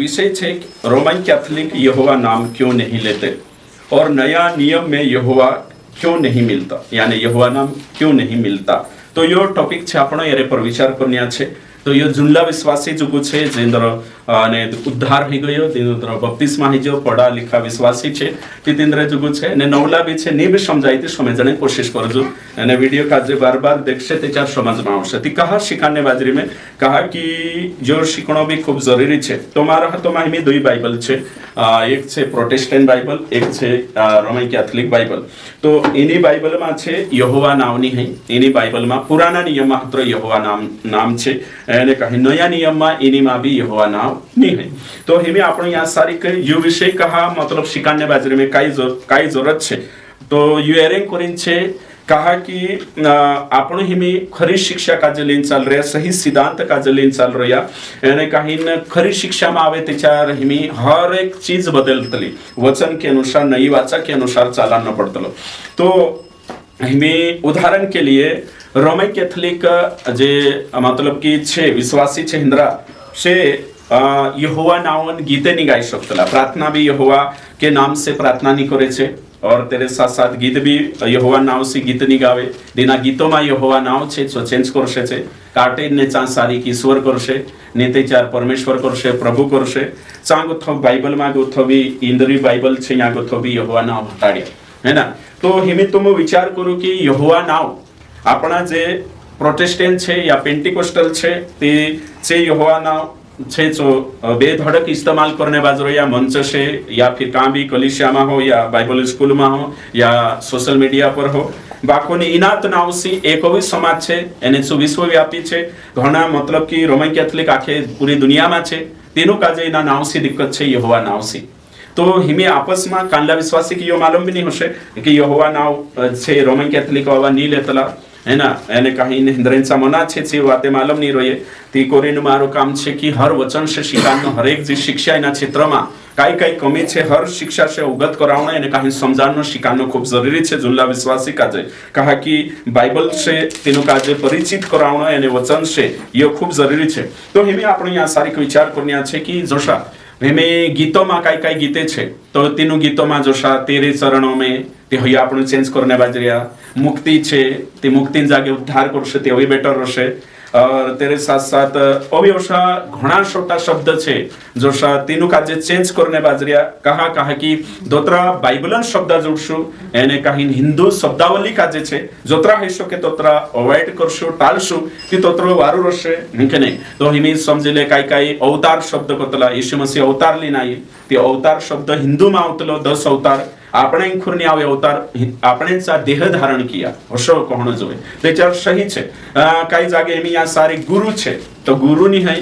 विषय है Roman Catholic यहोवा नाम क्यों नहीं लेते और नया नियम में यहोवा क्यों नहीं मिलता, यानी यहोवा नाम क्यों नहीं मिलता। तो यो टॉपिक छे आपण यारे पर विचार करनिया छे। तो यो जुल्ला विश्वासी जुगु छे जेंदर ने उद्धार हो गयो, तेंद्र बपतिस्मा ही जो पढ़ा लिखा विश्वासी छे तितेंद्र जुगु छे ने नवला भी छे ने भी समजायती समजणे कोशिश करजो ने वीडियो का जे बार-बार देखशे तेचार समज में आवशे। ती कहा शिकाने बाजरी में कहा कि जो शिकणो भी खूब जरूरी छे। तो मारा हाथों में दुई बाइबल छे, एक छे प्रोटेस्टेंट बाइबल, एक छे रोमन कैथोलिक बाइबल। तो इनी बाइबल में छे यहोवा नामनी है, इनी बाइबल में पुराना नियम मात्र यहोवा नाम छे અને કહી નયા નિયમમાં એનીમાં બી यहोवा नाम नहीं है। तो हिमे आपण यहाँ सारी के यू विषय कहा मतलब शिकान्य बाजरी में काई जरूरत छे। तो यू एरेंग करिन छे कहा कि आपण हिमे खरी शिक्षा का जलीन चल रहा, सही सिद्धांत का जलीन चल रहा यानी कहीं खरी शिक्षा में आवे त्याच्यार हिमे हर एक चीज बदलतली, वचन के अनुसार नई वाचा के अनुसार चालना पड़तलो। तो हिमे उदाहरण के लिए रोमन कैथोलिक जे मतलब कि छे विश्वासी छे हिंद्रा से यहोवा नावन गीते नहीं गाई सकतला, प्रार्थना भी यहोवा के नाम से प्रार्थना नहीं करे छे और तेरे साथ साथ गीत भी यहोवा नाव से गीत नहीं गावे। दिना गीतों में यहोवा नाव छे जो चेंज करशे छे, काटे ने चा सारी की ईश्वर करशे, नेते चार परमेश्वर करशे, प्रभु करशे। चा गोथो बाइबल में गोथो भी इंद्री बाइबल छे या गोथो भी यहोवा नाव हटाड़े है ना। तो हिमे तुम विचार करो कि यहोवा नाव अपना जे प्रोटेस्टेंट छे या पेंटिकोस्टल छे ते छे यहोवा नाव छे जो बेधड़क इस्तेमाल करने बाजरो या मंच से या फिर कहाँ भी कलिसिया में हो या बाइबल स्कूल में हो या सोशल मीडिया पर हो बाकोनी इनात नाव सी एक भी समाज छे एने सु विश्वव्यापी छे घना मतलब कि रोमन कैथोलिक आखे पूरी दुनिया में छे तेनु काजे इना नाव सी दिक्कत छे यहोवा नाव सी। तो हिमे आपस में कांडला विश्वासी की यो मालूम भी नहीं होशे कि यहोवा नाव छे रोमन कैथोलिक वावा नी लेतला है ना, एने कहीं हिंद्रेंचा मना छे वाते मालूम नहीं रहे। ती कोरीन मारो काम छे कि हर वचन से शिकानो हर एक जी शिक्षा एना क्षेत्र में काई कमी छे हर शिक्षा से अवगत करावना एने कहीं समजानो शिकानो खूब जरूरी छे। जुल्ला विश्वासी काजे कहा कि बाइबल से तेनो काजे परिचित करावना एने वचन से ये खूब जरूरी छे। तो हिमे आपण यहाँ सारी विचार करनिया छे कि जोशा हिमे गीतों में काई गीते छे तो तीनों गीतों में जोशा तेरे चरणों में ते होई आपण चेंज करने बाजरिया मुक्ति छे ते मुक्ति जागे उद्धार करशे ते होई बेटर रहशे और तेरे साथ साथ अवश्य घणा छोटा शब्द छे जोशा तीनों का जे चेंज करने बाजरिया कहा कि दोतरा बाइबलन शब्द जोड़शु एने कहीं हिंदू शब्दावली का जे छे जोतरा है शो के तोतरा अवॉइड करशु टालशु ती तोतरो वारू रहशे निके नहीं। तो हिमे समजिले काई अवतार शब्द कोतला यीशु मसीह अवतार लीन आई ते अवतार शब्द हिंदू में आवतलो 10 अवतार આપણે खुरनी आवे अवतार આપણે चा देह धारण किया हशो कहणो जोए तेचार सही छे। काई जागे एमी या सारी गुरु छे तो गुरु नी है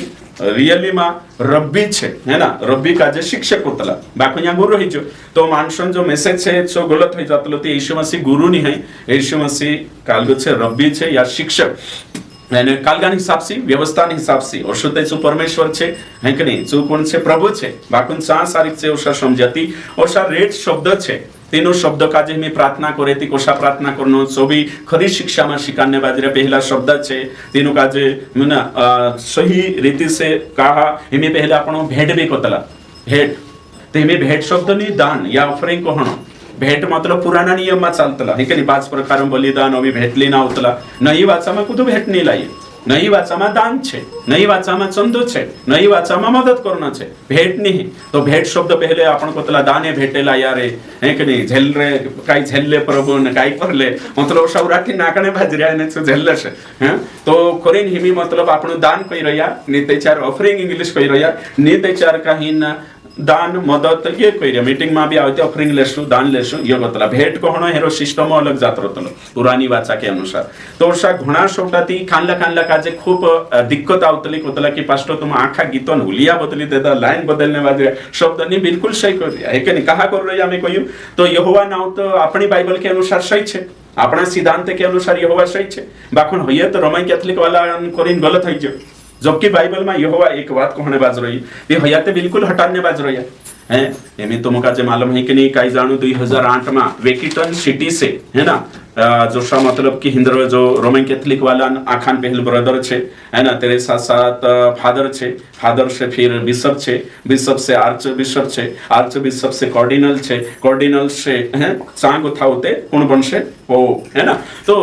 रियली में रब्बी छे है ना, रब्बी का जे शिक्षक होतला बाकी यहाँ गुरु ही जो। तो मानसन जो मैसेज छे जो गलत हो जातलो ते यीशु मसीह गुरु नी है, यीशु मसीह कालगो छे रब्बी छे या शिक्षक यानी कालगान हिसाब से व्यवस्था हिसाब से और शुद्ध चु परमेश्वर छे है कि नहीं, चु कोण छे प्रभु छे बाकुन चा सारी छे ओशा समझती ओशा रेट शब्द छे तीनों शब्द का जे में प्रार्थना करे ती कोशा प्रार्थना करनो सो भी खरी शिक्षा में शिकाने बाजरे पहला शब्द छे तीनों का जे ना सही रीति से कहा हिमे पहला आपण भेट भी कोतला भेट ते हिमे भेट शब्द नी दान या ऑफरिंग कहणो भेट मतलब पुराना नियम में चालतला है कि 5 प्रकार बलिदान अभी भेटली ना होतला नई वाचा में कुछ भेट नहीं लाई नई वाचा में दान छे नई वाचा में चंदो छे नई वाचा में मदद करना छे भेट नहीं। तो भेट शब्द पहले आपण कोतला दाने भेटेला यारे है कि नहीं झेल रे काई झेलले प्रभु ने काई करले मतलब सौराठी नाकने भाजरिया ने तो झेलले छे हैं। तो कोरिन हिमी मतलब आपण दान कई रया ने तेचार ऑफरिंग इंग्लिश कई रया ने तेचार कहीं दान मदद ये कोई मीटिंग में भी आते ऑफरिंग लेशु दान लेशु ये बतला भेट कहणो हेरो सिस्टम अलग जात रहतलो पुरानी वाचा के अनुसार। तो वर्षा घणा छोटाती खानला का जे खूब दिक्कत आवतली कोतला की पास्टर तुम आखा गीतन हुलिया बदली देता लाइन बदलने वाले शब्द नहीं बिल्कुल सही कर दिया है कि नहीं कहा कर रही हमें कहूँ। तो यहोवा नाव तो अपनी बाइबल के अनुसार सही छे अपना सिद्धांत के अनुसार यहोवा सही छे बाकुन होइए तो रोमन कैथोलिक वाला कोरिन गलत है जो जबकि बाइबल में यहोवा एक बात कहने बाज रही ये हयाते बिल्कुल हटाने बाज रही है। एमी तुमका जे मालूम है कि नहीं काई जानू 2008 में वेकिटन सिटी से है ना जोशा मतलब कि हिंद्र जो रोमन कैथोलिक वाला आखान पहल ब्रदर छे है ना, तेरे साथ साथ फादर छे, फादर से फिर बिशप छे, बिशप से आर्च बिशप छे, आर्च बिशप से कार्डिनल छे, कार्डिनल से हैं सांग उठा होते कौन बनशे वो है ना। तो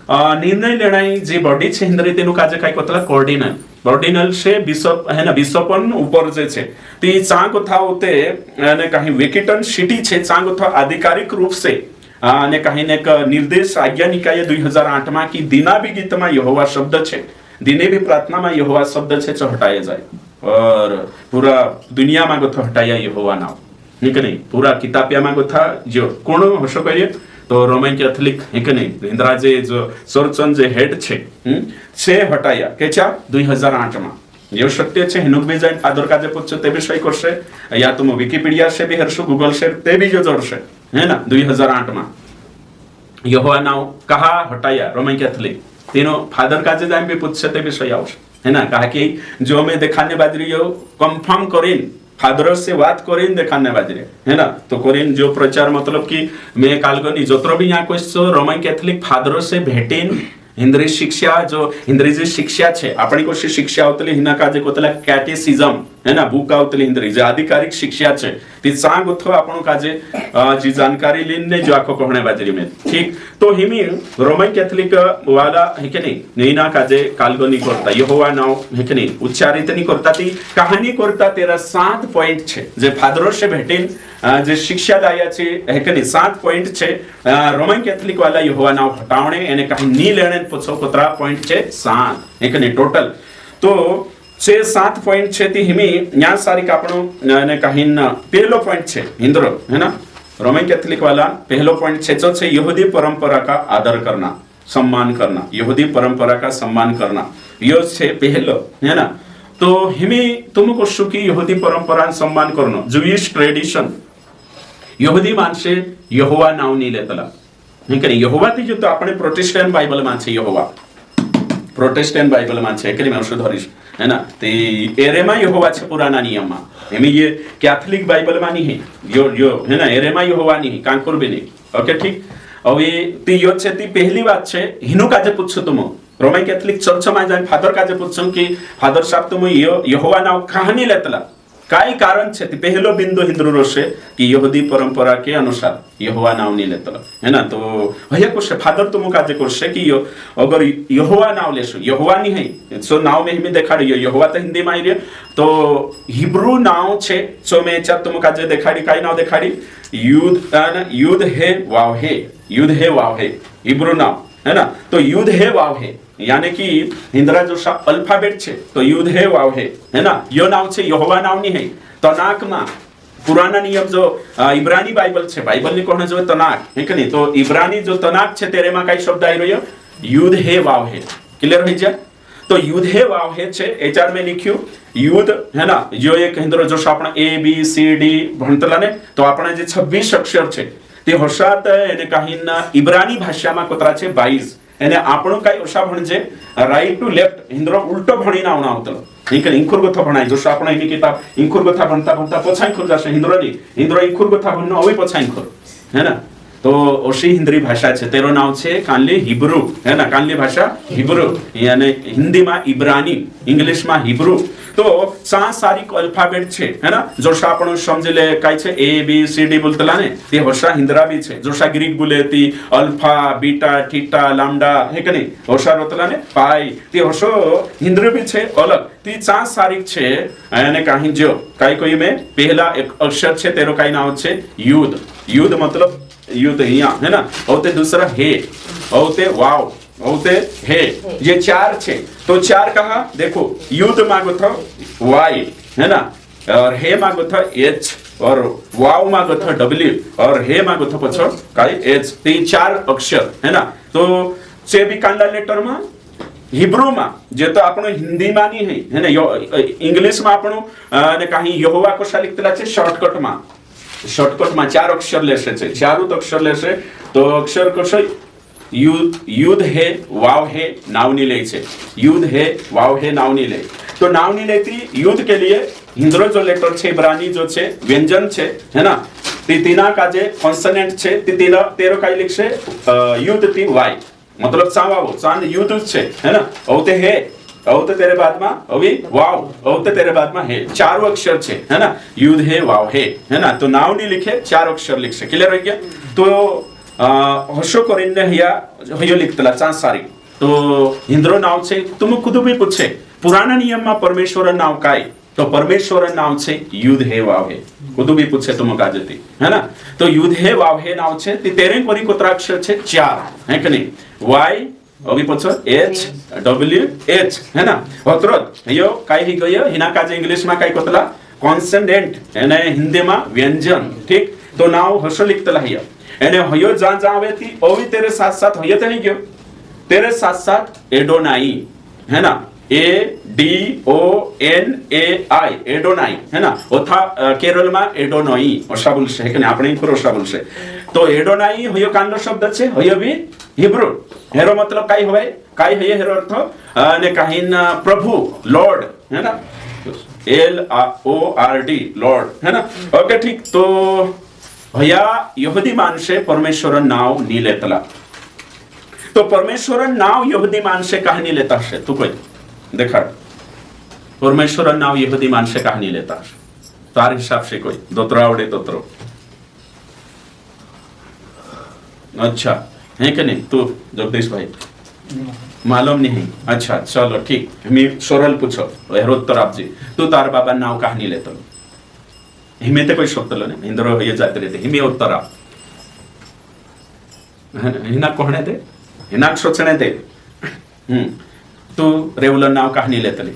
निर्णय लेणाई जे बॉडी छे हिंद्री तेनु काजे काय कोतला कार्डिनल, कार्डिनल से बिशप है ना, बिशपन ऊपर जे छे ती सांग उठा होते ने काही विकेटन सिटी छे सांग उठा आधिकारिक रूप से અને કહીને એક નિર્દેશ આજ્ઞા નિકાયે 2008 માં की दिना भी गीत में यहोवा शब्द छे, दिने भी प्रार्थना में यहोवा शब्द छे जो हटाया जाए और पूरा दुनिया में गोथा हटाया यहोवा नाम है कि नहीं, पूरा किताबिया में गोथा जो कोण हशो करिए तो रोमन कैथोलिक है कि नहीं, इंद्राजे जो चर्चन जे हेड छे हटाया केचा 2008 में जो सत्य छे हिनुक भी जाइन फादर काजे पूछो ते भी सही करशे या तुम विकिपीडिया से भी हरशो गूगल से ते भी जो जोड़शे है ना। 2008 में यहोवा नाव कहा हटाया रोमन कैथोलिक तीनों फादर काजे जाइन भी पूछे ते भी सही आवशे है ना, कहा कि जो मैं दिखाने बाजरी हो कंफर्म करीन फादर से बात करीन दिखाने बाजरी है ना, तो करीन जो प्रचार मतलब कि मैं कालगनी जोत्रो भी यहाँ कोई रोमन कैथोलिक फादर से भेटीन हिंद्री शिक्षा जो हिंद्री जी शिक्षा छे अपनी कोशी शिक्षा आवतली हिना काजे कोतला कैटेसिज्म है ना, बुक आवतली हिंद्री जे आधिकारिक शिक्षा छे ती सांग उठो आपणो काजे जी जानकारी लेने जो आखो कहणे बाजरी में ठीक। तो हिमी रोमन कैथोलिक वाला है के नहीं नैना काजे कालगनी करता यहोवा नाम है के नहीं उच्चारित नहीं करता ती कहानी करता तेरा 7 पॉइंट छे जे फादर से भेटीन जे शिक्षा दाया छे है के नहीं 7 पॉइंट छे रोमन कैथोलिक वाला यहोवा नाम हटावणे एने कहीं नी लेणे पूछो कोतरा पॉइंट छे 7 है के नहीं टोटल। तो 6-7 पॉइंट छे ती हिमी न्या सारी कापणो ने कहीं पहलो पॉइंट छे हिंद्रो है ना, रोमन कैथोलिक वाला पहलो पॉइंट छे जो छे यहूदी परंपरा का आदर करना सम्मान करना, यहूदी परंपरा का सम्मान करना यो छे पहलो है ना। तो हिमी तुमको सुखी यहूदी परंपरा सम्मान करनो जूइश ट्रेडिशन यहूदी मानसे यहोवा नाव नी लेतला नहीं करी यहोवा ती जो तो अपने प्रोटेस्टेंट बाइबल मान छे यहोवा प्रोटेस्टेंट बाइबल मान छे एकरी में औषध धरिश है ना, ते एरेमा यहोवा छे पुराना नियम में एमी ये कैथोलिक बाइबल मानी है यो है ना, एरेमा यहोवा नहीं कांकुर भी नहीं ओके ठीक। अब ये ती यो छे ती पहली बात छे हिनो काजे पूछो तुम रोमन कैथोलिक चर्च में जाइन फादर काजे पूछो कि फादर साहब तुम यहोवा नाव कहानी लेतला काय कारण छे ती पहलो बिंदु हिंद्रू रोशे कि यहूदी परंपरा के अनुसार यहोवा नाव नहीं लेतला है ना। तो भैया कुछ फादर तुम काजे करशे कि यो अगर यहोवा नाव लेशो यहोवा नहीं है सो नाव में ही देखाड़ी यहोवा तो हिंदी में आई तो हिब्रू नाव छे सो में चा तुम काजे देखाड़ी काय नाव देखाड़ी युद्ध है वाव है युद्ध है वाव है हिब्रू नाव है ना। तो युद्ध है वाव है यानी कि हिंद्रा जो अल्फाबेट छे तो युद्ध है वाव है ना, यो नाव छे यहोवा नाव नहीं है। तनाक में पुराना नियम जो इब्रानी बाइबल छे बाइबल ने कहने जो तनाक है कि नहीं, तो इब्रानी जो तनाक छे तेरे में कई शब्द आई रह्यो युद्ध है वाव है क्लियर हो जाए। तो युद्ध है वाव है छे एचआर में लिख्યું युद्ध है ना, जो एक हिंद्रो जो आपण ABCD भणतला ने तो આપણે જે 26 અક્ષર છે તે હોશાત એને કહીના ઇબ્રાની ભાષામાં કોતરા છે 22 એને આપણો કઈ ઓછા ભણજે રાઈટ ટુ લેફ્ટ हिंद्रो उल्टो भणीना आवना आवतलो हिंकर इंखुर गोथा भणाय जो आपण एनी किताब इंखुर गोथा भणता भणता पछाई खुर जाशे हिंद्रो इंखुर गोथा भणनो ओय पछाई खुर है ना। तो ओशी हिंद्री भाषा छे तेरो नाम छे कानली हिब्रू है ना, कानली भाषा हिब्रू यानी हिंदी में इब्रानी इंग्लिश में हिब्रू। तो सारी अल्फाबेट छे है ना, जोशा आपण समझी ले काय छे ABCD बोलतला ने ते होशा हिंद्रा भी छे जोशा ग्रीक बोले ती अल्फा बीटा थीटा लैम्डा है कि नहीं होशा रोतला ने पाई ते होशो हिंद्री भी छे अलग ती सारी छे यानी कहीं जो काय कोई में पहला एक अक्षर छे तेरो काय नाम छे युद्ध युद्ध मतलब युद्ध यहाँ है ना, और ते दूसरा है और ते वाव और ते है ये 4 छे। तो 4 कहा देखो युद्ध मांगो था Y है ना, और हे मांगो था H और वाव मांगो था W और हे मांगो था पछो काय H ते 4 अक्षर है ना। तो से भी कांडा लेटर में हिब्रू में जे तो आपण हिंदी में नहीं है ना, इंग्लिश में आपण ने कहीं यहोवा को सा लिखतेला छे शॉर्टकट में 4 अक्षर लेशे छे चारों अक्षर लेशे तो अक्षर कशो युद्ध है वाव है नावनी ले छे युद्ध है वाव है नावनी ले। तो नावनी लेती युद्ध के लिए हिंद्रो जो लेटर छे इब्रानी जो छे व्यंजन छे है ना ती तीना का जे कॉन्सोनेंट छे ती तेरो काय लिखशे युद्ध ती वाय मतलब चावावो चांद युद्ध छे है ना औते हे औते तेरे बाद में अभी वाव औते तेरे बाद में हे चार अक्षर छे है ना युद्ध हे वाव हे है ना तो नाव नहीं लिखे चार अक्षर लिखशे क्लियर हो गया तो हर्षो करीने हिया हयो लिखतला चांद सारी तो हिंद्रो नाव छे तुम खुद भी पूछे पुराना नियम में परमेश्वर नाव काय तो परमेश्वर नाव छे युद्ध हे वाव हे खुद भी पूछे तुम गाजती है ना तो युद्ध हे वाव हे नाव छे ती तेरे कोनी कोतरा अक्षर छे चार है कि नहीं वाई अभी पूछो एच डब्ल्यू एच है ना होत्रोद यो काय ही गयो हिना का जे इंग्लिश में काय कोतला कॉन्सोनेंट एने हिंदी में व्यंजन ठीक तो नाव हर्षो लिखतला हिया एने हयो जा जावे ती ओवी तेरे साथ साथ हयो ते नहीं गयो तेरे साथ साथ एडोनाई है ना ADONAI एडोनाई है ना ओथा केरल में एडोनोई ओशा बोलशे है कि नहीं આપણે ખરો ઓશા બોલશે તો એડોનાઈ હયો કાનનો શબ્દ છે હયો બી હિબ્રુ હેરો मतलब કાઈ હોય કાઈ હય હેરો અર્થ અને કાહીન પ્રભુ લॉर्ड है ना LORD लॉर्ड है ना ओके ठीक तो भैया यहूदी मानसे परमेश्वर नाव नी लेतला तो परमेश्वर नाव यहूदी मानसे कहानी लेता है तू कोई देखा परमेश्वर नाव यहूदी मानसे कहानी लेता है तार हिसाब से कोई दोतरो आवड़े दोतरो अच्छा है कि नहीं तू जगदीश भाई मालूम नहीं अच्छा चलो ठीक मी सोरल पूछो हेरोत्तर आपजी तू तार बाबा नाव कहानी लेतो हिमे ते कोई शोधतलो ने इंद्रो ये जाते रहते हिमे उत्तर आप हिना कोहणे ते हिना सोचणे ते तू रेवलर नाव कहानी लेतली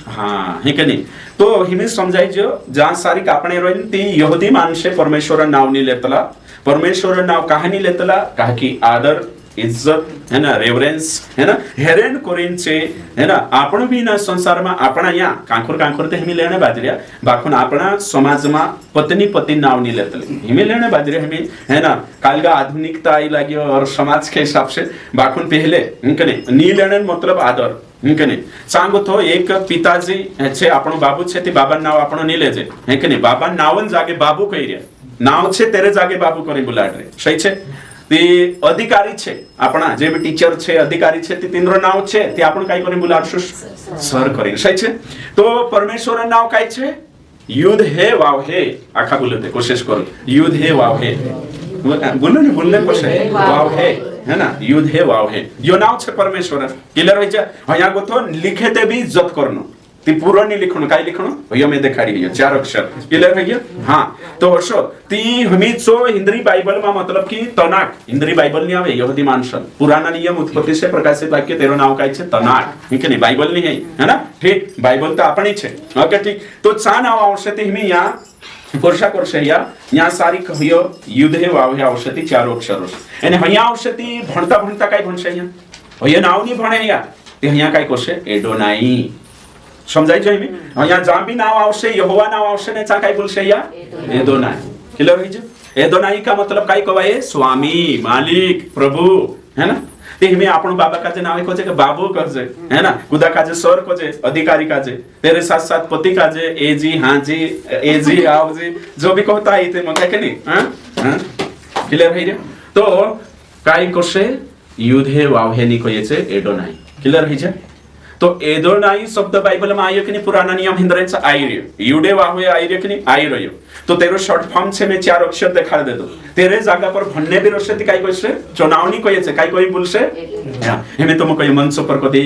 हाँ है कि नहीं तो हिमे समझाई जो जहाँ सारी कापणे रोइन ती यहूदी मानसे परमेश्वर नाव नी लेतला परमेश्वर नाव कहानी लेतला कहा की आदर इज्जत है ना रेवरेंस है ना हेरेन कोरिनचे है ना आपण भी ना संसार में आपणा या कांखोर ते हिमी लेणे बाजरिया बाखुन आपणा समाज में पत्नी पति नाव नी लेतले हिमी लेणे बाजरिया हिमी है ना कालगा आधुनिकता आई लाग्यो और समाज के हिसाब से बाखुन पहले इनकने नी लेणे मतलब आदर इनकने सांगो तो एक पिताजी छे આપણો बाबू छे ती बाबा नाव આપણો नी लेजे है कि नहीं बाबा नावन जागे बाबू कही रे नाव छे तेरे जागे बाबू करी बुलाड रे सही छे ती अधिकारी छे आपणा जे भी टीचर छे अधिकारी छे ती तिनरो नाव छे ती आपण काय करी बुलाडशो सर करी सही छे तो परमेश्वर नाव काय छे युद्ध हे वाव हे आखा बोलते कोशिश करो युद्ध हे वाव हे बोलो ने बोलने कोशिश वाव हे है ना युद्ध हे वाव हे यो नाव छे परमेश्वर क्लियर होय छे हया गोतो लिखे ते भी इज्जत करनो ती पूर्ण नहीं लिखणो काय लिखणो हयो में देखाडी है चार अक्षर क्लियर है हां तो हर्षो ती हमीचो हिंद्री बाइबल में मतलब की तनाक हिंद्री बाइबल नहीं आवे यहूदी मानसन पुराना नियम उत्पत्ति से प्रकाशित वाक्य तेरो नाव काय छे तनाक ठीक नहीं बाइबल नहीं है ना ठीक बाइबल तो आपणी छे ओके ठीक तो चा नाव आवश्यक हिमी या कोर्षा या सारी कहियो युद्ध हे वाव हे औषधी चार अक्षर અને અહીંયા औषधी ભણતા ભણતા કાઈ ભણશે અહીંયા અહીંયા નાવ ની ભણે અહીંયા તે અહીંયા કાઈ કરશે એડોનાઈ સમજાય છે અહીંયા જાંબી નાવ આવશે યહોવા નાવ આવશે ને ચા કાઈ બોલશે અહીંયા એડોનાઈ ક્લિયર હોય છે એડોનાઈ का मतलब કાઈ કહેવાય स्वामी मालिक प्रभु है ना ते हिमे आपण बाबा काजे नावे कोजे के बाबू करजे है ना खुदा काजे सर कोजे अधिकारी काजे तेरे साथ साथ पति काजे ए जी हां जी ए जी आओ जी जो भी कहता है ते मका के नहीं हां हां क्लियर है रे तो काय कोसे युद्ध हे वाव हे नी कहे छे एडोनाई क्लियर है छे तो एडोनाई शब्द बाइबल में आयो कि नहीं पुराना नियम हिंद्रेचा आई रे युडे वाव हे आई रे कि नहीं आई रह्यो तो तेरो शॉर्ट फॉर्म छे मैं चार अक्षर दिखा दे दो तेरे जागा पर भन्ने भी रशती काय कोसे चुनावनी कहे छे काय कोई बोलसे हेमे तुम कोई मंच पर कदी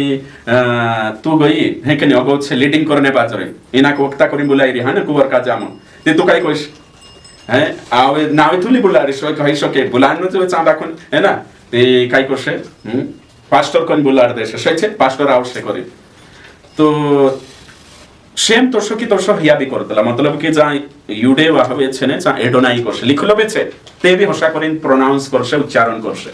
तू गई है कि नहीं अगो छे लीडिंग करने बाजरे इना को वक्ता करी बुलाई रे हां कुवर का जामो ते तू काय कोस है आवे नावे तुली बुलारी सो कहि सके बुलानो जो चा राखुन है ना ते काय कोसे पास्टर कोन बुलार देसे सही छे पास्टर आवश्यक करी तो सेम तो की तो हिया भी करतला मतलब कि जा युडे वाहवे छे ने जा एडोनाई करसे लिखलो बे छे ते भी हसा करिन प्रोनाउंस करसे उच्चारण करसे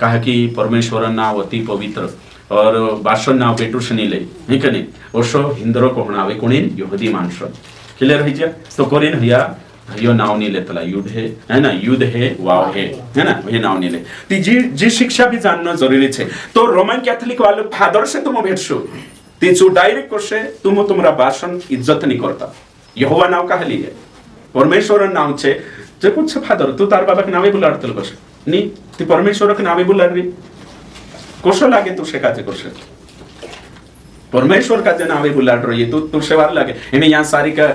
कहा कि परमेश्वर नाव अति पवित्र और भाषण नाव पेटुस नहीं ले है कि नहीं ओशो हिंदरो कोहणावे कोणीन यहूदी मानसो क्लियर है जे तो करिन हिया यो नाव नहीं लेतला युद्ध है ना युद्ध है वाव है ना ये नाव नहीं ले ती जी शिक्षा भी जानना जरूरी छे तो रोमन कैथोलिक वाले फादर से तुम भेटशो ती जो डायरेक्ट करसे तुम तुम्हारा भाषण इज्जत नहीं करता यहोवा नाव का लिए परमेश्वर नाव छे जे पूछ फादर तू तार बाबा के नावे बुलाडतल कशे नी ती परमेश्वर के नावे बुलाडरी कोशो लागे तू शेकाचे कोशे परमेश्वर का जे नावे बुलाड रही तू तू शेवार लागे एमे यहाँ सारी का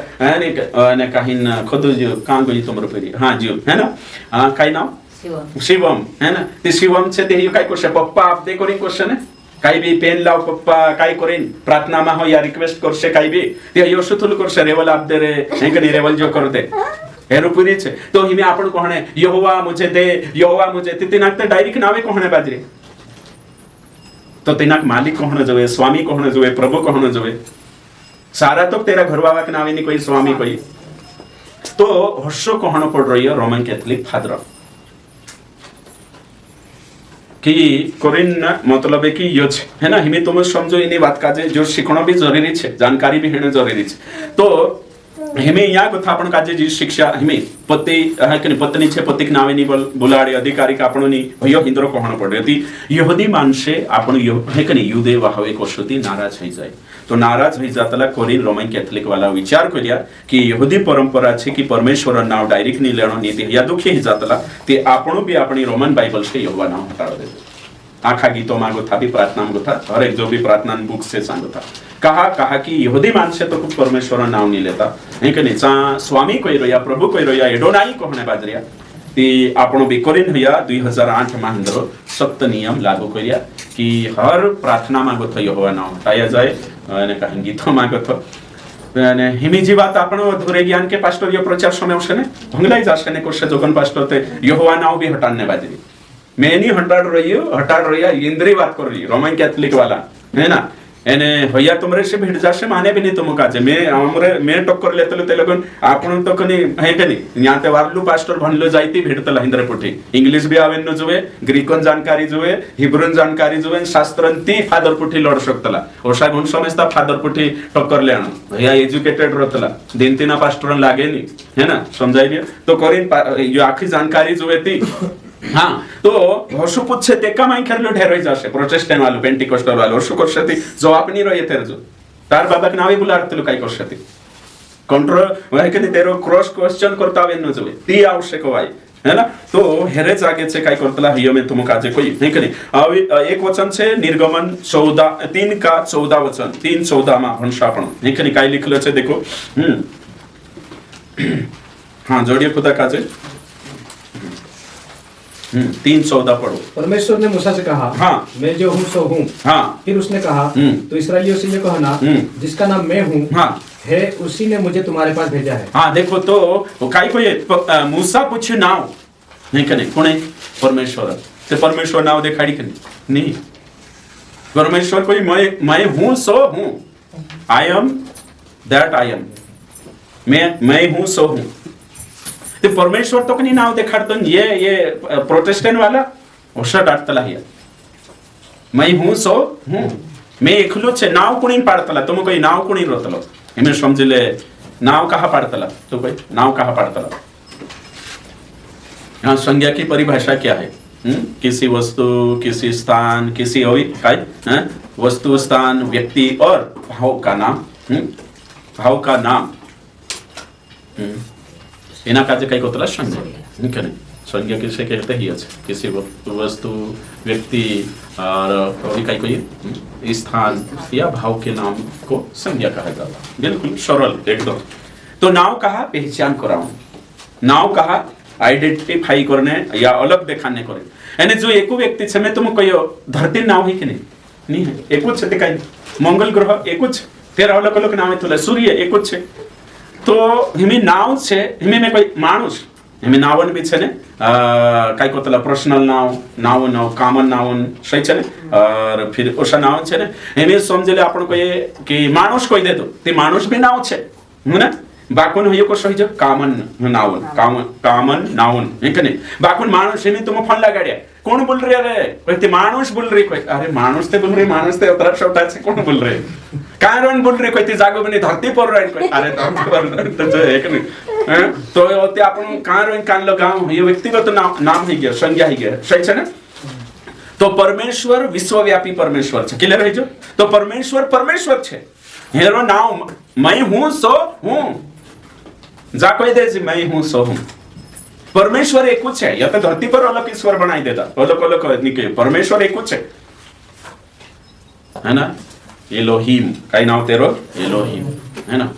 ने काहिन खुद जो कां गई तुमरो फेरी हां जियो है ना काय नाव शिवम है ना ते शिवम छे ते काय कोशे पप्पा आप दे कोरी कोशे ने काही बी पेन लाव पप्पा काय करेन प्रार्थना मा हो या रिक्वेस्ट करशे काही बी ते योशुथुल करशे रेवल आप दे रे हेकनी रेवल जो करते हेरुपुरी छे तो हिमे आपण कोहणे यहोवा मुझे दे यहोवा मुझे तिनाक ते डायरेक्ट नावे कोहणे बाजरे तो तिनाक मालिक कोहणे जोवे स्वामी कोहणे जोवे प्रभु कोहणे जोवे सारा तो तेरा घरवावा के नावे नी कोई स्वामी कोई तो हर्षो कोहणो पड़ रही है रोमन कैथोलिक फादर कि कोरिन मतलब है कि यो है ना हिमे तुम समझो इनी बात का जो शिखणो भी जरूरी छे जानकारी भी हेने जरूरी छे तो हिमे या कथा आपण काजे जी शिक्षा हिमे पति है कि पत्नी छे पति के नावे नी बुलाडे अधिकारी का आपण नी भयो हिंदरो कोहण पडे यहूदी मानसे आपण यो है कि युदे वाहवे कोशती नाराज होई जाय तो नाराज होई जातला कोरिन रोमन कैथोलिक वाला विचार करिया कि यहूदी परंपरा छे कि परमेश्वर नाव डायरेक्ट नी लेणो नीति या दुखी ही जातला ते आपण भी अपनी रोमन बाइबल से यहोवा नाव हटाड़ दे आखा गीतों मांगो था भी प्रार्थना मांगो था हर एक जो भी प्रार्थना बुक से सांगो था कहा कि यहूदी मानसे तो कुछ परमेश्वर नाव नहीं लेता है कि नीचा स्वामी कोई रोया प्रभु कोई रोया एडोनाई कोहणे बाजरिया ती आपण भी कोरिन होया 2008 माहंदरो सप्त नियम लागू करिया कि हर प्रार्थना मांगो तो यहोवा नाव हटाया जाए ने कहीं गीतों मांगो तो ने हिमी जी बात आपण अधूरे ज्ञान के पास्टर यो प्रचार समय उसने भंगलाई जाशे ने कोशे जोगन पास्टर ते यहोवा नाव भी हटाने बाजरी मैं नहीं हटाड़ रही है इंद्री बात कर रही रोमन कैथोलिक वाला है ना एने भैया तुमरे से भेट जासे माने भी नहीं तुम काजे मैं टक्कर लेतलो ते लगन आपण तो कनी है कनी यहाँ ते वारलू पास्टर भनलो जाईती भेटतला हिंद्रे पुठी इंग्लिश भी आवेन न जुवे ग्रीकन जानकारी जुवे हिब्रून जानकारी जुवे शास्त्रंती फादर पुठी लड़ सकतला ओसा गुण समझता फादर पुठी टक्कर लेण भैया एजुकेटेड रहतला दिन तीना पास्टर लागे नी है ना समझाई दिया तो करिन जो आखी जानकारी जुवे ती हाँ तो हर्षु पूछे ते का माई खेरलो ढेरोई जाशे प्रोटेस्टेंट वालो पेंटिकोस्टल वालो हर्षु करशती जवाब नहीं रहे तेरे जो तार बाबा के नावे बुलाडतलो काय करशती कंट्रो वह के तेरो क्रॉस क्वेश्चन करता वे न जोवे ती आवश्यक वाई है ना तो हेरे जागे छे काय करतला हियो में तुम काजे कोई नहीं करे अब एक वचन छे निर्गमन 3 का 14 वचन 3:14 मा भंशापण नहीं करे काय लिखलो छे देखो हाँ जोड़िए खुदा काजे 3:14 पढ़ो। परमेश्वर ने मूसा से कहा हाँ मैं जो हूँ सो हूँ। हाँ फिर उसने कहा तो इस्राएलियों से ये कहना जिसका नाम मैं हूँ हाँ है उसी ने मुझे तुम्हारे पास भेजा है। हाँ देखो तो काई को ये मूसा पूछे नाव नहीं कने कोने परमेश्वर ते परमेश्वर नाव दिखाड़ी कने नहीं परमेश्वर कोई मैं हूँ सो हूँ I am that I am मैं हूँ सो हूँ ते परमेश्वर तो कनी नाव देखाडतो ये प्रोटेस्टेंट वाला ओशा डाटतला हिया मैं हूँ सो हूँ मैं एकलो छे नाव कुणी पाडतला तुम कोई नाव कुणी रोतलो एमे समझले नाव कहा पाडतला तो कोई नाव कहा पाडतला यहाँ संज्ञा की परिभाषा क्या है किसी वस्तु किसी स्थान किसी वस्तु स्थान व्यक्ति और भाव का नाम भाव का नाम इना काजे काही कोतला संज्ञा ठीक है संज्ञा किसे कहते ही अच्छे किसी वस्तु व्यक्ति और कभी काही कोई स्थान या भाव के नाम को संज्ञा कहा जाता बिल्कुल सरल एकदम तो नाव कहा पहचान कराऊं नाव कहा आइडेंटिफाई करने या अलग दिखाने करे यानी जो एको व्यक्ति छे मैं तुम कहियो धरती नाव है कि नहीं है एको छे ते काही मंगल ग्रह एको छे तेरा अलग अलग नाम है तुला सूर्य एको छे तो हिमे नाव छे हिमे में कोई मानुष हिमे नावन भी छे ने काय कोतला पर्सनल नाव कॉमन नावन सही छे ने और फिर ओसा नाव छे ने हिमे समझले आपण कोई कि मानुष कोई दे दो ते मानुष भी नाव छे है बाकुन होयो को सही जो कॉमन नाउन है कि नहीं बाकुन मानुष हिमे तुम फोन लगाड्या कोण बोल रे अरे कोई ते मानुष बोल रे कोई अरे मानुष ते बोल रे मानुष ते उतरा छोटा छे कोण बोल रे कारण बोल रे कोई ते जागो बने धरती पर रहे कोई अरे धरती पर तो जो है कि नहीं तो ते आपण कारण कान लगाओ ये व्यक्तिगत नाम ही गया संज्ञा ही गया सही छे ना तो परमेश्वर विश्वव्यापी परमेश्वर छे क्लियर है जो तो परमेश्वर छे हेरो नाम मैं हूं सो हूं जा कह दे जी मैं हूं सो हूं। परमेश्वर एक कुछ है, या तो धरती पर अलग ईश्वर बनाई देता, अलग अलग निकले, परमेश्वर एक कुछ है ना। एलोहिम काही नाव तेरो एलोहिम है ना,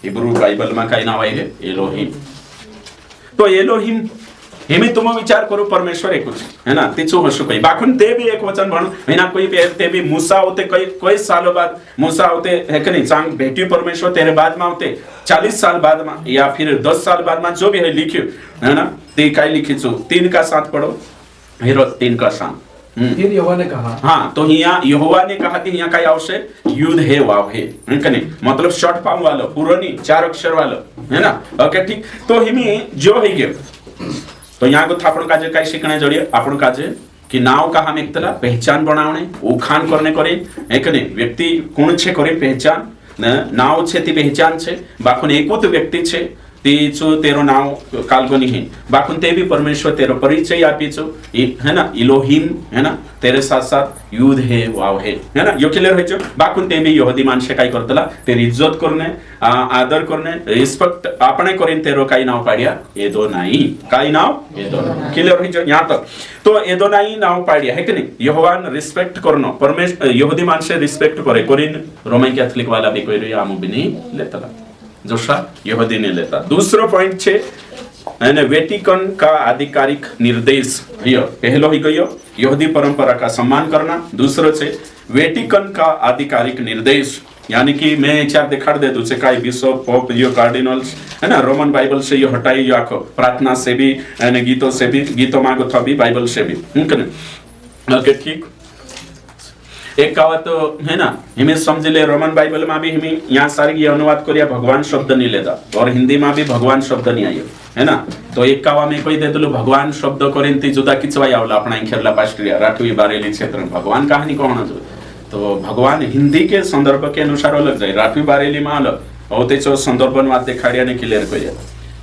हिब्रू बाइबल में काही नाव आहे एलोहिम। तो एलोहिम हे मी तुम विचार करू परमेश्वर एक है ना, तिचो हशु कही बाखुन ते भी एक वचन म्हणून है ना, कोई ते भी मूसा होते कई सालों बाद मूसा होते है कि नहीं, चांग भेटी परमेश्वर तेरे बाद में होते 40 साल बाद में या फिर 10 साल बाद में, जो भी है लिख्यो है ना, ते काय लिखीचो 3 का 7 पढ़ो, हेरो 3 का 7। फिर यहोवा ने कहा, हाँ तो यहाँ यहोवा ने कहा कि यहाँ का आवश्य युद्ध है वाव है नहीं, मतलब शॉर्ट फॉर्म वालो पूरा नहीं 4 अक्षर वालो है ना। ओके ठीक, तो हिमी जो है गयो तो यहाँ को आपण काजे काय शिकणे जोड़िए, आपण काजे कि नाव का हम एक तला पहचान बनावणे उखान करने करे एक ने व्यक्ति कोण छे करे पहचान नाव छे ती पहचान छे, बाखुन एकूत व्यक्ति छे तीचो तेरो नाव काल्गोनी है, बाखुन ते भी परमेश्वर तेरो परिचय आपीचो है ना, इलोहिम है ना, तेरे साथ साथ युद्ध है वाव है ना, यो क्लियर है जो। बाखुन ते भी यहुदी माणसे काय करतला तेरी इज्जत करणे आदर करणे रिस्पेक्ट आपणे करीन तेरो काही नाव पाडिया एदोनाई, काही नाव एदोनाई, क्लियर है जो यहाँ तक। तो एदोनाई नाव पाडिया है कि नहीं, यहोवान रिस्पेक्ट करनो परमेश्वर यहुदी माणसे रिस्पेक्ट करे करीन रोमन कैथोलिक वाला भी कोई आमु भी नहीं लेतला, जोशा यहूदी ने लेता। दूसरा पॉइंट छे वेटिकन का आधिकारिक निर्देश, पहलो ही गयो यहूदी परंपरा का सम्मान करना, दूसरो छे वेटिकन का आधिकारिक निर्देश, यानी कि मैं 4 दिखाड़ दे दूं काय बिशप पोप यो कार्डिनल्स है ना, रोमन बाइबल से यो हटाई यो आखो प्रार्थना से भी गीतों से भी, गीतों मांगो था भी बाइबल से भी ओके ठीक। एक कहावत तो है ना, हमें समझ ले रोमन बाइबल में भी हमें यहाँ सारी ये अनुवाद करिया भगवान शब्द नहीं लेता, और हिंदी में भी भगवान शब्द नहीं आयो है ना। तो एक कहावा में कोई दे दलो भगवान शब्द करें ती जुदा किचवाई आवला अपना खेरला पास्ट्रिया राठवी बारेली क्षेत्र में भगवान कहानी कौन जो, तो भगवान हिंदी के संदर्भ के अनुसार अलग जाए, राठवी बारेली में अलग और तेचो संदर्भ में देखाड़िया ने क्लियर करिया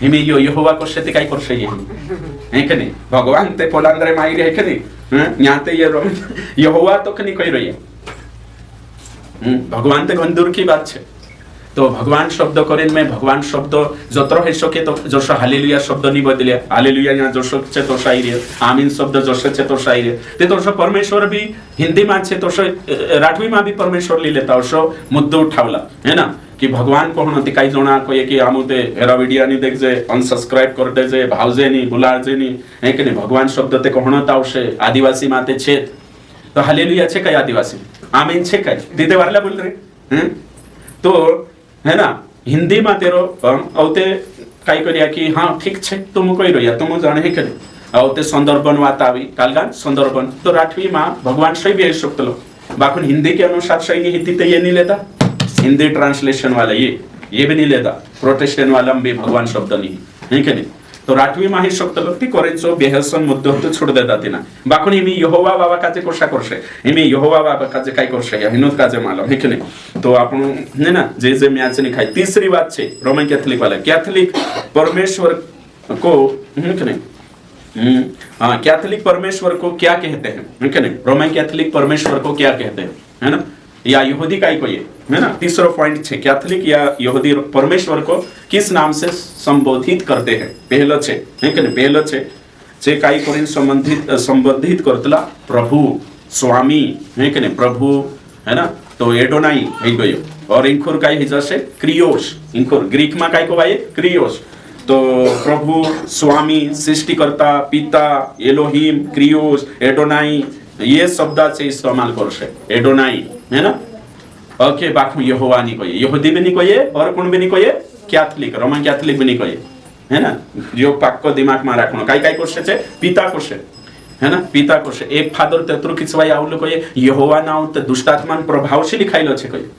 हिमी यो यहोवा को शेती काय करशे है कि नहीं, भगवान ते पोलांद्रे माई है कि नहीं, यहाँ ते ये यहोवा तो कनी कोई रही भगवान ते गंदूर की बात है। तो भगवान शब्द करें में भगवान शब्द जत्रो है सके तो जोशो हालेलुया शब्द नहीं बदले, हालेलुया यहाँ जोशो छे तो शायरी आमीन शब्द जोशो छे तो शायरी ते तो परमेश्वर भी हिंदी में छे तो राठवी में भी परमेश्वर ली लेता शो मुद्दो उठावला है ना, कि भगवान कोण होती काही जोणा कोई कि आमुते हेरा वीडियो नहीं देख जे अनसब्सक्राइब कर दे जे भावजे नहीं बुलाजे नहीं है कि नहीं, भगवान शब्द ते कोण आवशे आदिवासी माते छे तो हालेलुया छे काय आदिवासी आमीन छे काय दीदे वारला बोल रहे तो है ना, हिंदी में तेरो औते काय करिया कि हाँ ठीक छे तुम कोई रोया तुम जाने है करे औते संदर्भन वात आवी कालगान संदर्भन, तो राठवी मां भगवान सही भी शकतलो, बाकुन हिंदी के अनुसार सही नहीं हिंदी तो ये नहीं लेता, हिंदी ट्रांसलेशन वाला ये भी नहीं लेता, प्रोटेस्टेंट वाला भी भगवान शब्द नहीं है कि नहीं, तो राठवी माही शब्द ती करेचो बेहसन मुद्दो तो छोड़ देता तिना, बाकुन हिमी यहोवा बाबा काजे कोशा करशे हिमी यहोवा बाबा काजे काय करशे या हिनोत काजे मालूम है कि नहीं। तो आपण ने ना जे म्याच नहीं खाई। तीसरी बात छे रोमन कैथोलिक वाला, कैथोलिक परमेश्वर को है कि नहीं, हाँ कैथोलिक परमेश्वर को क्या कहते हैं है कि नहीं, रोमन कैथोलिक परमेश्वर को क्या कहते हैं है ना, या यहूदी का ही है ना। तीसरा पॉइंट छे कैथोलिक या यहूदी परमेश्वर को किस नाम से संबोधित करते हैं, पहलो छे है कि नहीं, पहलो छे काई कोरिन संबोधित करतला प्रभु स्वामी है कि नहीं, प्रभु है ना, तो एडोनाई है गयो, और इंखुर काई हिजा से क्रियोस, इंखुर ग्रीक में काई को भाई क्रियोस, तो प्रभु स्वामी सृष्टिकर्ता पिता एलोहिम क्रियोस एडोनाई ये शब्द से इस्तेमाल करशे एडोनाई है ना। ओके बाकी यहोवा नहीं कोई, यहूदी भी नहीं कोई और कौन भी नहीं कोई, कैथोलिक रोमन कैथोलिक भी नहीं कोई है ना, जो पाक्को दिमाग में रखनो काई काई करशे छे पिता करशे है ना, पिता करशे एक फादर तेतरु किछवाई आवलो कोई यहोवा नाउ ते दुष्टात्मान प्रभावशी लिखाइलो छे कोई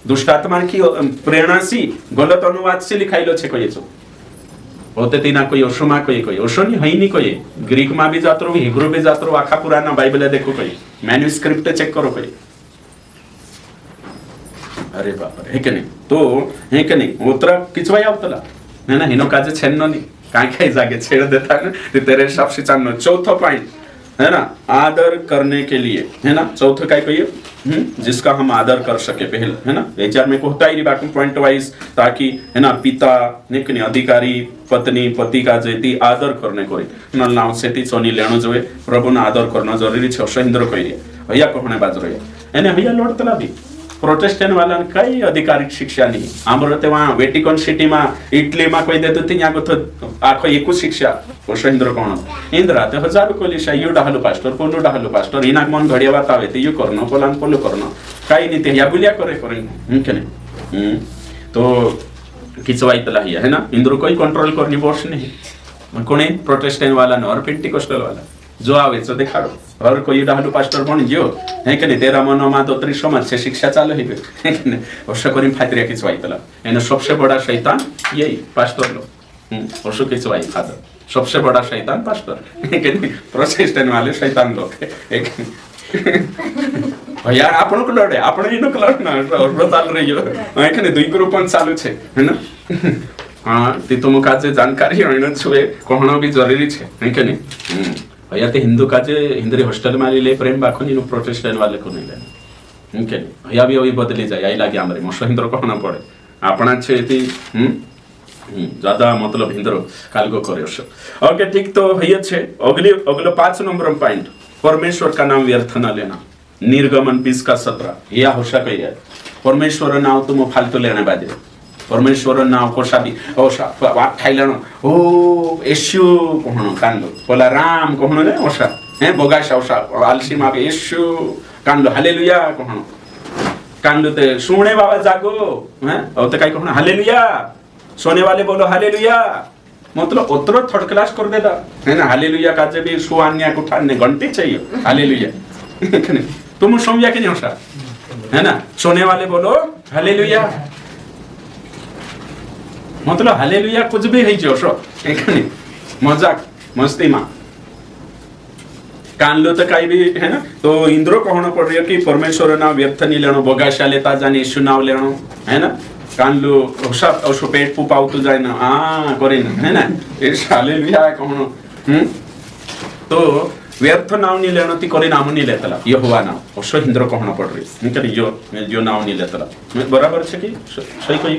दुष्टात्मा की प्रेरणा सी गलत अनुवाद से लिखाइलो छे कोई जो होते तीना कोई ओशोमा कोई ओशो नहीं है नहीं कोई, ग्रीक में भी जातो हिब्रू भी जातो आखा पुराना बाइबल देखो कोई मैन्युस्क्रिप्ट चेक करो कोई, अरे बाप रे है कि नहीं, तो है कि नहीं उतरा किचवाई आवतला है ना, हिनो काजे छेन्नो नहीं काय काय जागे छेड़ देता ना ते तेरे हिसाब से चांदनो। चौथा पॉइंट है ना, आदर करने के लिए, है ना, चौथे काय कहिए जिसका हम आदर कर सके पहले, है ना, विचार में होता ही बाकी पॉइंट वाइज, ताकि है ना पिता ने अधिकारी पत्नी पति का जेती आदर करने को न नाव से ती सोनी लेनो जोए प्रभु ने आदर करना जरूरी छे सहिंद्र कहिए भैया कहने बाज रहे एने भैया लोडतला भी प्रोटेस्टेंट वाला कई आधिकारिक शिक्षा नहीं आमर ते वहां वेटिकन सिटी में इटली में कोई देतो ती यागो तो आखो एकु शिक्षा सहिंद्र कोण इंद्रा ते हजार कोली शायू डाहलो पास्टर पोलो डाहलो पास्टर इनाक मन घडिया बात आवे ते यू करनो पोलान पोलो करनो काही नहीं ते या बुलिया करे के तो किचवाइतला है ना इंद्र कोई कंट्रोल करनी बोर्स नहीं कोणी प्रोटेस्टेंट वाला न और पेंटिकोस्टल वाला जो आवे तो दिखाड़ो और कोई डाहलू पास्टर बन जो है कि नहीं तेरा मनो मा तो त्रि समाज से शिक्षा चालू है कि नहीं वर्ष करी फायदरिया किचवाइतला एने सबसे बड़ा शैतान यही पास्टर लो वर्ष किचवाई फादर सबसे बड़ा शैतान पास्टर है कि नहीं प्रोटेस्टेंट वाले शैतान लोग एक यार आपण को लड़े आपण इनो को लड़ना और चाल रही हो है कि नहीं दुई ग्रुप चालू छे है ना हां ते तुम काजे जानकारी होइनो छे कहनो भी जरूरी छे है कि नहीं भैया ते हिंदू काजे हिंदरी हॉस्टल में ले प्रेम बाखो नी प्रोटेस्टेंट वाले को नहीं ले है कि नहीं भैया भी बदली जाए आई लागे हमरे मसो हिंदर कहना पड़े आपना छे ती ज्यादा मतलब हिंदर कालगो करे ओके ठीक तो भैया छे अगलो 5 नंबर पॉइंट परमेश्वर का नाम व्यर्थ न लेना निर्गमन 20:17 या होशा कही है परमेश्वर नाव तुम फालतू लेने बाजे परमेश्वर नाव कोशा भी ओशा वाट थाइलानो ओ येशू कहनो कांदो बोला राम कहनो ने ओशा है बोगाशा ओशा आलसी मा येशू कांदो हालेलुया कहनो कांदो ते सुने बाबा जागो हैं और ते काई कहनो हालेलुया सोने वाले बोलो हालेलुया मतलब उतरो थर्ड क्लास कर देता है ना हालेलुया का जब भी सुआन्या को ठाने घंटे चाहिए हालेलुया तुम समझा कि नहीं होशा है ना सोने वाले बोलो हालेलुया मतलब हालेलुया कुछ भी है जोशो है कि नहीं मजाक मस्ती में कान लो तो काई भी है ना तो इंद्रो कहना पड़ रही है कि परमेश्वर ना व्यर्थ नहीं लेनो बगाशा लेता जाने यीशु नाम लेनो है ना कान लो सब और पेट पुपाव तो जाए ना करे ना है ना ये हालेलुया कहनो तो व्यर्थ नाम नहीं लेनो ती कोरी नाम नहीं लेतला यहोवा नाम और हिंद्रो कहना पड़ रही है जो नाम नहीं लेतला बराबर छे कि सही कोई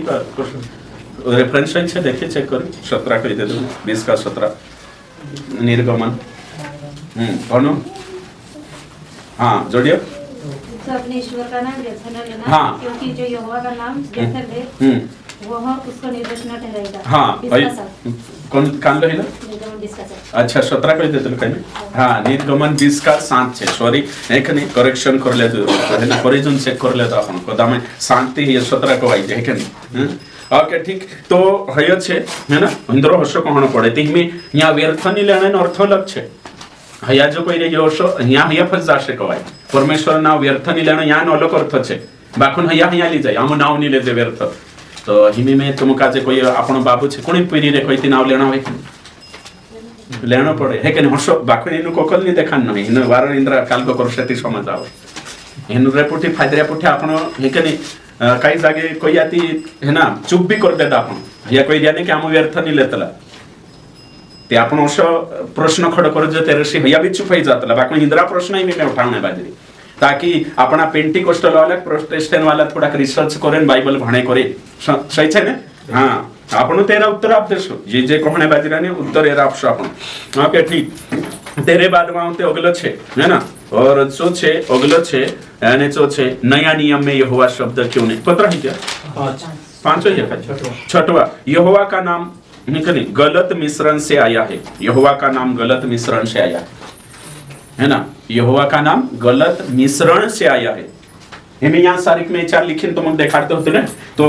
रेफरेंस है देखिए चेक करो 17 कह दे दो 20:17 निर्गमन कौन हाँ जोड़िए तो अपने ईश्वर का नाम व्यर्थ न लेना हाँ क्योंकि जो यहोवा का नाम व्यर्थ ले वह उसको निर्दोष न ठहराएगा हाँ कौन कान लो है ना अच्छा 17 कह देते कहीं हाँ निर्गमन 20:7 छे सॉरी एक नहीं करेक्शन कर ले है ना कोरिजन चेक कर ले तो अपन कोदा में शांति ये 17 को आई है कि नहीं ओके ठीक तो हय छे है ना हिंदरो हर्ष कहनो पड़े ती में यहाँ व्यर्थ नहीं लेना अर्थ अलग छे हया जो कोई रही हर्ष यहाँ हया फस जाशे कहवाय परमेश्वर नाम व्यर्थ नहीं लेना यहाँ नो अलग अर्थ छे बाखुन हया हया ली जाय हम नाम नहीं ले दे व्यर्थ तो हिमी में तुम काजे कोई आपण बाबू छे कोणी पीरी रे कोई ती नाम लेना होय लेना पड़े है कि हर्ष बाखुन इनु कोकल नहीं देखान नहीं इन वारण इंद्र काल को करशती समझ आओ इन रेपुटी फायदरिया पुठी आपण है कि नहीं काही जागे कोई आती है ना चुप भी कर देता आपण या कोई जाने कि हम व्यर्थ नहीं लेतला ते आपण असो प्रश्न खड़ कर जे तेरशी हया भी चुप हो जातला बाकी इंद्रा प्रश्न ही में उठाने बाजरी ताकि अपना पेंटिकोस्टल वाला प्रोटेस्टेंट वाला थोड़ा रिसर्च करें बाइबल भणे करे सही छे ने हां आपण तेरा उत्तर आप देसो जे कहने बाजरा ने उत्तर एरा आपसो आपण ओके ठीक तेरे बाद में ते अगलो छे है ना और जो छे अगलो छे यानी जो छे नया नियम में यहोवा शब्द क्यों नहीं पता है क्या 5 है छठवा यहोवा का नाम नहीं गलत मिश्रण से आया है यहोवा का नाम गलत मिश्रण से आया है ना यहोवा का नाम गलत मिश्रण से आया है हमें यहाँ सारिक में 4 लिखिन तुम देखाते होते ना तो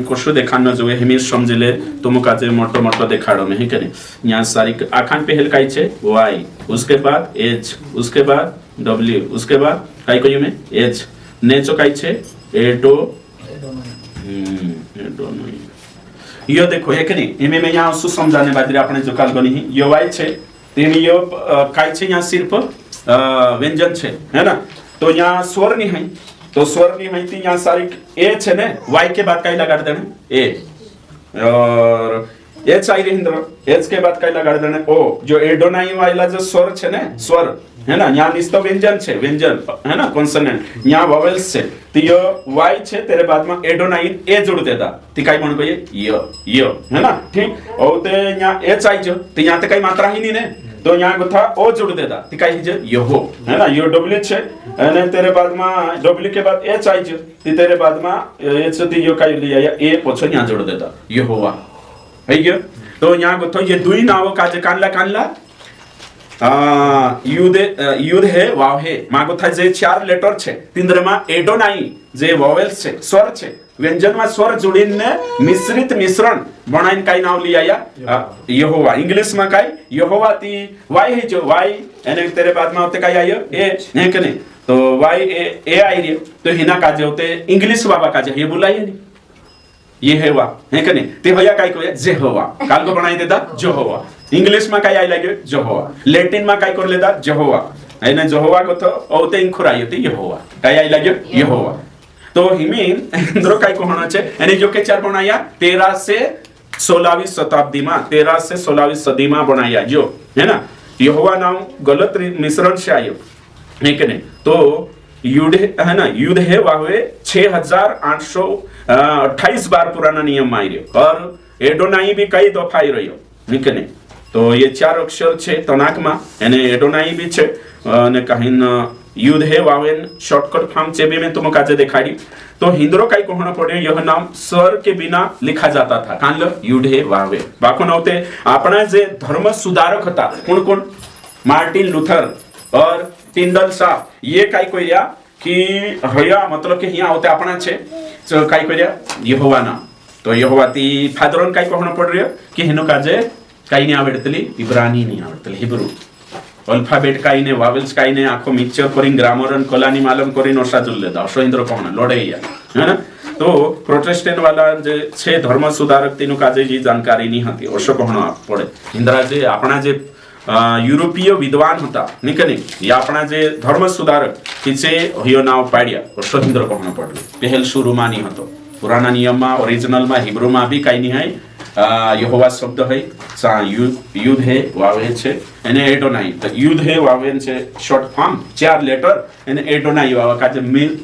कुछ देखाना जो है हमें समझले तुम काजे मोटो मोटो देखाड़ो में है कि नहीं यहाँ सारिक आखान पहल काई छे वाई उसके बाद एच उसके बाद डब्ल्यू उसके बाद काई कोई में एच नेचो काई छे एडो यो देखो है कि नहीं इमे में यहाँ उसको समझाने बाजरे आपने जो काल गनी ही यो वाई छे तेनी यो काई छे यहाँ सिर्फ व्यंजन छे है ना तो यहाँ स्वर नहीं है तो स्वर नहीं है यहाँ सारी ए छे ने वाई के बाद काई लगा देना ए और एच आई रहिंद्र एच के बाद कई लगा देने ओ जो एडोनाई वाला जो स्वर छे ने स्वर है ना यहाँ निस्तो व्यंजन छे व्यंजन है ना कॉन्सोनेंट यहाँ वोवेल्स छे तो यो वाई छे तेरे बाद में एडोनाइन ए जोड़ देता तो कई बन गई य है ना ठीक और ते यहाँ एच आई जो तो यहाँ ते कई मात्रा ही नहीं ने तो यहाँ को था ओ जोड़ देता तो कई जो यहो है ना यो डब्ल्यू छे અને तेरे बाद में डब्ल्यू के बाद एच आई जो तो तेरे बाद में एच तो यो कई लिया या ए पछो यहाँ जोड़ देता यहोवा है गयो तो यहाँ को तो ये दुई नाव काजे कानला युद्ध है वाव है मां को था जे 4 लेटर छे तिंद्रमा एडोनाई जे वोवेल्स छे स्वर छे व्यंजन में स्वर जोड़ीने मिश्रित मिश्रण बनाइन काई नाव लिया या यहोवा इंग्लिश में काई यहोवा ती वाई है जो वाई एने तेरे बाद में होते काई आयो ए है के नहीं तो वाई ए आई रे तो हिना काजे होते इंग्लिश बाबा काजे ये बुलाइए नहीं ये है वा है कि नहीं ते भैया काई को जेहोवा काल को बनाई देता जेहोवा इंग्लिश में काई आई लगे जेहोवा लैटिन में काई कर लेता जेहोवा है ना जेहोवा को तो औते इंखुराई थी यहोवा काई आई लगे यहोवा तो हिमीन इंद्रो काई को होना छे यानी जो के चार बनाया 13 से 16वीं शताब्दी में 13 से 16वीं सदी में बनाया जो है ना यहोवा नाम गलत मिश्रण से आयो है कि नहीं तो युद्ध है ना युद्ध है वावे 6828 बार पुराना नियम आई रही और एडोनाई भी कई दफा आई रही है कि नहीं तो ये 4 अक्षर छे तनाक में यानी एडोनाई भी छे ने कहीं युद्ध है वावेन शॉर्टकट फॉर्म चेबे में तुम काजे दिखाई तो हिंद्रो काई कहना पड़े यह नाम स्वर के बिना लिखा जाता था कान लो युद्ध है वावे बाको नौते अपना जे धर्म सुधारक था कौन मार्टिन लूथर और टिंडल साहब ये काई कोई या कि हया मतलब कि यहाँ होते अपना छे तो काई कोई या यहोवा ना तो यहोवा ती फादरन काई कहना पड़ रही कि हिनो काजे काई नहीं आवड़तली इब्रानी नहीं आवड़तली हिब्रू अल्फाबेट काई ने वावेल्स काई ने आखो मिक्सचर करिन ग्रामरन कलानी मालूम करिन ओसा जुल लेता अशोइंद्र कहना लड़ैया है ना तो प्रोटेस्टेंट वाला जे छे धर्म सुधारक तीनु काजे जी जानकारी नहीं हती ओशो कहना पड़े इंद्रा जे अपना जे यूरोपीय विद्वान होता नहीं या अपना जे धर्म सुधारक किसे हियो नाव पाड्या अशोइंद्र कहना पड़े पहल शुरू में नहीं हतो पुराना नियम में ओरिजिनल में हिब्रू में भी काई नहीं है यहोवा शब्द है सा युद्ध है वावे छे एने एडोनाई तो युद्ध है वावेन छे शॉर्ट फॉर्म 4 लेटर एने एडोनाई वावा का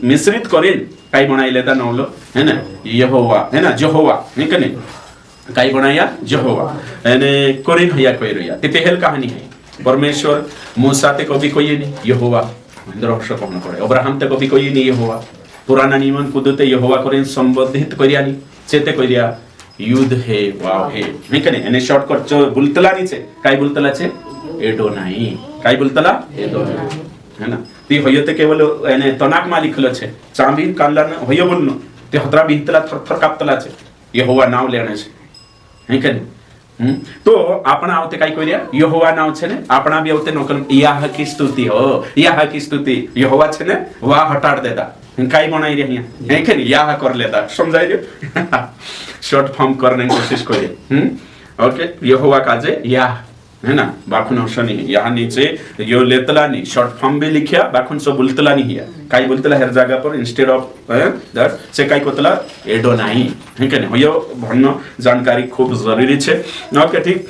मिश्रित करिन काई बनाई लेता नौलो है ना यहोवा है ना जेहोवा नहीं काई बनाया जेहोवा एने करिन हया कोई रिया ते पहल कहानी है परमेश्वर मूसा ते कभी कोई नहीं यहोवा इंद्र हर्ष कहना पड़े अब्राहम ते कभी कोई नहीं यहोवा पुराना नियम कुदते यहोवा करिन संबोधित करिया नहीं चेते करिया युद्ध है वाव है नहीं कने एने शॉर्टकट जो बुलतला नहीं छे काई बुलतला छे एडोनाई काई बुलतला एडोनाई है ना ती होयते केवल एने तनाक मा लिखलो छे चांबीन कानला ने होय बोलनो ते हतरा बिहतला थरथर कापतला छे यहोवा नाम लेने छे नहीं कने तो अपना आवते काई कोरिया यहोवा नाम छे ने अपना भी आवते नकल याह की स्तुति हो याह की स्तुति यहोवा छे ने वाह हटाड़ देता काई बनाई रही है कि याह कर लेता समझाई दियो शॉर्ट फॉर्म करने की कोशिश करिए ओके यहोवा काजे याह है ना बाखुन औषनी यहाँ नीचे यो लेतला नहीं शॉर्ट फॉर्म भी लिखिया बाखुन सो बुलतला नहीं है काई बुलतला हर जगह पर इंस्टेड ऑफ दैट से काई कोतला एडोनाई है कि नहीं यो भन्न जानकारी खूब जरूरी छे ओके ठीक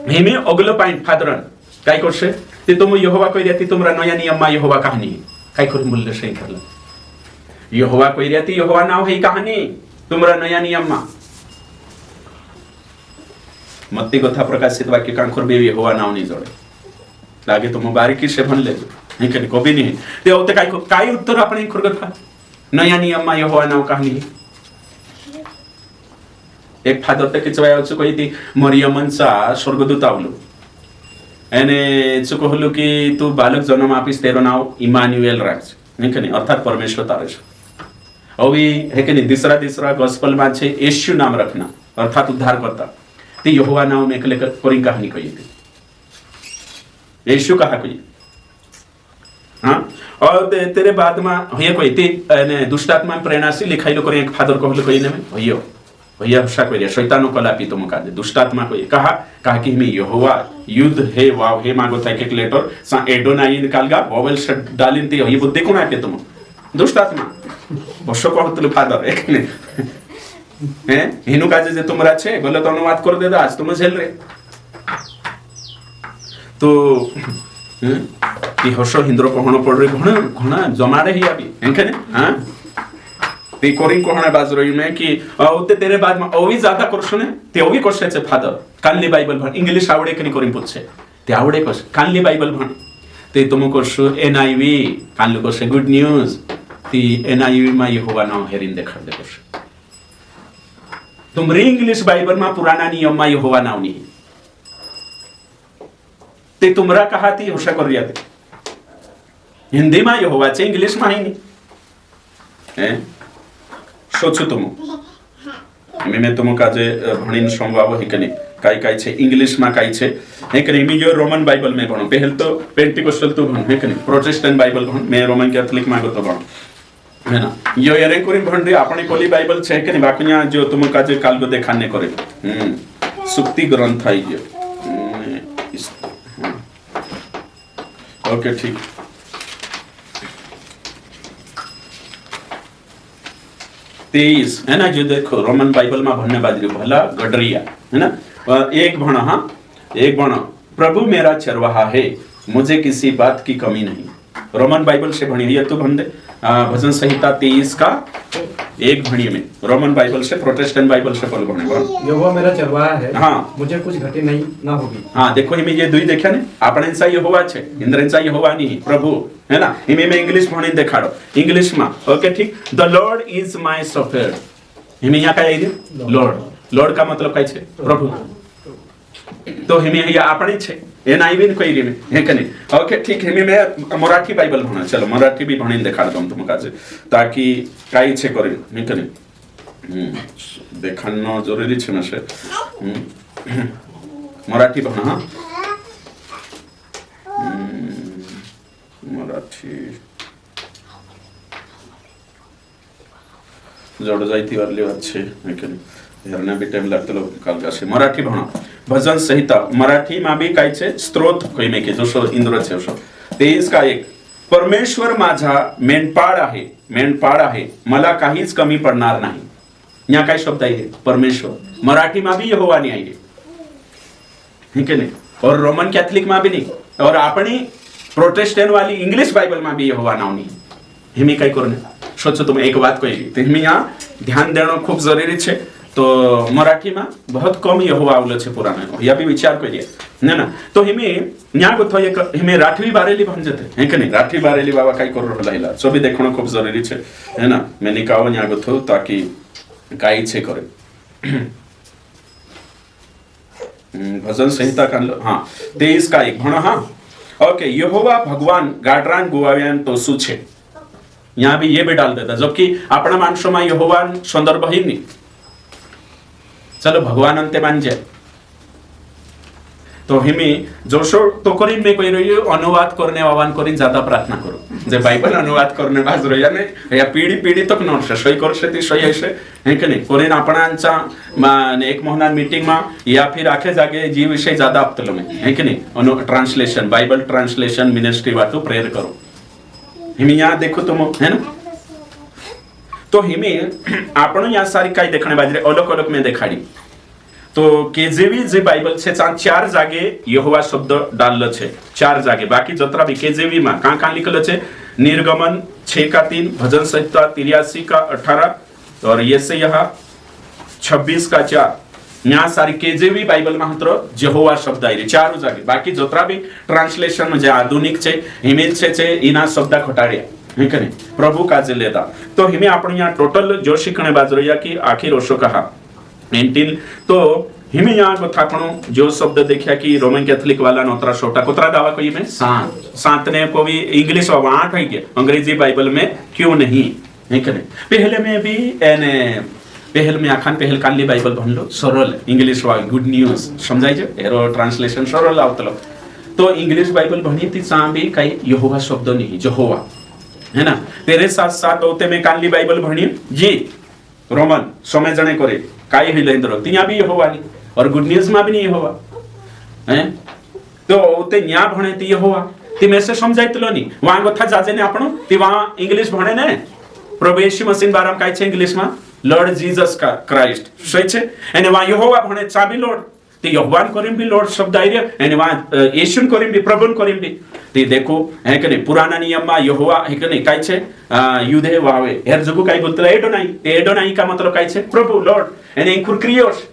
हेमे अगलो पॉइंट फादरन काई करछे ते तुम यहोवा कहि देती तुमरा नया नियम में यहोवा कहानी काई कर मूल्य सही करला यहोवा कहि देती यहोवा नाम है कहानी तुमरा नया नियम में मत्ती कथा प्रकाशित वाक्य कांखर भी यहोवा नाम नहीं जोड़े लागे तो मुबारकी से भन ले नहीं कने कभी नहीं ते होते काई उत्तर अपने खुरगत नया नियम में यहोवा नाम कहानी एक फादर तक किचवाय छु कही थी मरियमनचा स्वर्गदूत आवलो एने छु कहलो कि तू बालक जन्म आपिस तेरो नाम इमानुएल राख नहीं कने अर्थात परमेश्वर तारे छ अभी है कि नहीं दूसरा गॉस्पेल में छे यीशु नाम रखना अर्थात उद्धार करता ते यहोवा नाम में लेकर कोई कहानी कही थी यीशु कहा कोई हाँ और तेरे बाद में होया कोई थी ने दुष्टात्मा में प्रेरणा से लिखाई लो एक फादर कहलो कोई ने होयो भैया हर्षा कोई शैतानो कलापी तुम का दुष्टात्मा कोई कहा कि हमें यहोवा युद्ध है वाव हे मागो था एक लेटर सा एडोनाई निकालगा वोवेल शट डालिन ते ये बुद्धि कोण आपे तुम दुष्टात्मा वर्ष कहतलो फादर एक ने हैं हिनु काजे जे तुमरा छे गलत अनुवाद कर देदा आज तुम झेल रे तो ये हर्षो हिंद्रो कहण पड़ रे घणा जमाड़े ही अभी हेंकने हां ते कोरिंग कहण बाज रही में कि औते तेरे बाद में ओ भी ज्यादा करशने ते ओ भी करशे छे फादर कानली बाइबल भण इंग्लिश आवडे कनी कोरिंग पूछे ते आवडे कस कानली बाइबल भण ते तुम करशो एनआईवी कानली करशे गुड न्यूज ती एनआईवी मा यहोवा नाम हेरिन देखाड दे करशे तुम रे इंग्लिश बाइबल मा पुराना नियम मा यहोवा नाम नहीं ते तुमरा कहा ती होशा कर रिया ते हिंदी मा यहोवा छे इंग्लिश मा ही नहीं हैं सोचो तुम मैं तुम काजे भणीन संभाव है कने काय छे इंग्लिश मा काय छे है कने मी जो रोमन बाइबल में भणो पहल तो पेंटिकोस्टल तो भण है कने प्रोटेस्टेंट बाइबल भण मैं रोमन कैथोलिक मा गतो भण है ना यो यारे कोरी भण रे आपणी कोली बाइबल छे कने बाकुnya जो तुम काजे काल को देखाने करे सुक्ति ग्रंथ है ये ओके ठीक 23 है ना जो देखो रोमन बाइबल में भरने बाजरी भला गडरिया है ना एक भण हाँ एक भण प्रभु मेरा चरवाहा है मुझे किसी बात की कमी नहीं रोमन बाइबल से भणी है तो भंदे भजन संहिता 23 का एक भणी में रोमन बाइबल से प्रोटेस्टेंट बाइबल से पल भणे यहोवा मेरा चरवाहा है हाँ मुझे कुछ घटी नहीं ना होगी हाँ देखो इमे ये दुई देखा ने आपने सा यहोवा छे इंद्रन सा यहोवा नहीं प्रभु है ना इमे में इंग्लिश भणी देखाड़ो इंग्लिश में ओके ठीक the Lord is my shepherd इमे यहाँ का आइडिया लॉर्ड का मतलब काय छे प्रभु तो हिमे या आपणे छे एनआईवी ने कोई में है कने ओके ठीक हिमे में मराठी बाइबल भणा चलो मराठी भी भणीन देखाड़ दम तुम काजे ताकि काई छे करे है कने देखानो जरूरी छे ना से मराठी भणा हां मराठी जोड़ जाईती वाली बात छे है कने हेरना भी टाइम लागतलो काल गासे मराठी भणा भजन संहिता मराठी मा भी काय छे स्त्रोत कोई में के जसो इंद्र छे जसो 23 का एक परमेश्वर माझा मेंढपाळ आहे मला काहीच कमी पडणार नाही यहाँ काय शब्द आहे परमेश्वर मराठी मा भी यहोवा नहीं आहे ठीक है नहीं और रोमन कैथोलिक मा भी नहीं और अपनी प्रोटेस्टेंट वाली इंग्लिश बाइबल मा भी यहोवा नाम नहीं हिमी काय करने सोचो तुम एक बात कोई तो हिमी यहाँ ध्यान देना खूब जरूरी छे तो मराठी में बहुत कम यहोवा आवलो छे पुराना या भी विचार करिए ना ना तो हिमे न्या गोथो एक हिमे राठवी बारेली बन जते है के नहीं राठवी बारेली बाबा काय कर रहला सो भी देखणो खूब जरूरी छे है ना मैं निकाव न्या गोथो ताकि काई छे करे भजन संहिता का हां 23 का एक भण हां ओके यहोवा भगवान गाडरान गुवाव्यान तो सुछे यहाँ भी ये भी डाल देता जबकि अपना मानसों में यहोवा संदर्भ ही नहीं चलो भगवान अंते मान जाए तो हिमी जोशो तो करीन में कोई रही अनुवाद करने वावान करीन ज्यादा प्रार्थना करो जे बाइबल अनुवाद करने बाज रही याने या पीढ़ी तक नोट सही करशे ती सही हशे हे के नहीं करीन आपणांचा एक महीना मीटिंग में या फिर आखे जागे जी विषय ज्यादा आपतलो में है के नहीं ट्रांसलेशन बाइबल ट्रांसलेशन मिनिस्ट्री वातो प्रेयर करो हिमी यहाँ देखो तुम है ना तो हिमी आपण यहाँ सारी काय देखणे बाजरे अलग में देखाडी तो केजेवी जे बाइबल छे चार जागे यहोवा शब्द डालल छे चार जागे बाकी जतरा भी केजेवी में कहाँ लिखल छे निर्गमन 6 का 3 भजन संहिता 83 का 18 और यशायाह 26 का 4 यहाँ सारी केजेवी बाइबल में मात्र यहोवा शब्द आई चार जागे बाकी जतरा भी ट्रांसलेशन म्हणजे आधुनिक छे इमेज छे इना शब्द खटाड्या है के नहीं प्रभु काजे लेता तो हिमे आपण यहाँ टोटल जो शिकणे बाजरिया की आखिर ओशो कहा 19 तो हिमे यहाँ कथा आपण जो शब्द देखिया कि रोमन कैथोलिक वाला नोतरा छोटा कोतरा दावा कोई में सात ने को भी इंग्लिश और 8 है के अंग्रेजी बाइबल में क्यों नहीं है के नहीं पहले में भी एने पहल में आखान पहल काली बाइबल भनलो सरल इंग्लिश वा गुड न्यूज समझाई जे एरो ट्रांसलेशन सरल आवतलो तो इंग्लिश बाइबल भनी ती सा भी काही यहोवा शब्द नहीं यहोवा है ना तेरे साथ साथ होते में काली बाइबल भणी जी रोमन समय जने करे काय हिल इंद्र तिया भी यहोवा नहीं और गुड न्यूज में भी नहीं यहोवा हैं तो होते न्या भणे ती यहोवा ती में से समझाइतलो नहीं वहां कथा जाजे ने आपण ती वहां इंग्लिश भणे ने प्रभु यीशु मसीह बाराम काय छे इंग्लिश में लॉर्ड जीसस क्राइस्ट सही છે અને વા યહોવા ભણે ચાબી લોર્ડ તે યહોવાન કોરીમ બી લોર્ડ શબ્દ આઈ અને વા યેશુન કોરીમ બી પ્રભુન કોરીમ બી તે देखो હે કે નહીં પુરાના નિયમમાં યહોવા હે કે નહીં કાઈ છે યુધે વાવે હેર જગુ કાઈ બોલતા એડોનાઈ તે એડોનાઈ કા મતલબ કાઈ છે પ્રભુ લોર્ડ એને ઇન્કુર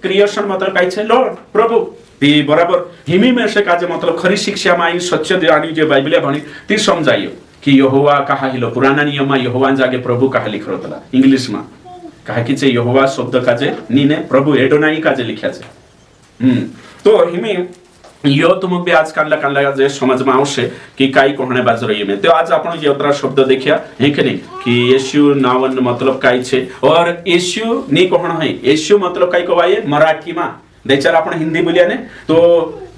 ક્રિએશન મતલબ કાઈ છે લોર્ડ પ્રભુ તે બરાબર હિમી में से काजे मतलब खरी शिक्षा में आई सच्च जानी जे बाइबल भणी ती समजायो कि यहोवा कहा हिलो पुराना नियम में यहोवा जागे प्रभु कहा लिख रोतला इंग्लिश में कहा कि चे यहोवा शब्द काजे नीने प्रभु एडोनाई काजे लिख्या छे तो हिमी यो तुमक भी आज कानला जे समझ में आवशे कि काई कोहणे बाजू रही में तो आज आपण यत्रा शब्द देखिया है कि नहीं कि यीशु नावन मतलब काई छे और यीशु नी कोहण है यीशु मतलब काई कवाये मराठी में देचार आपण हिंदी बोलिया ने तो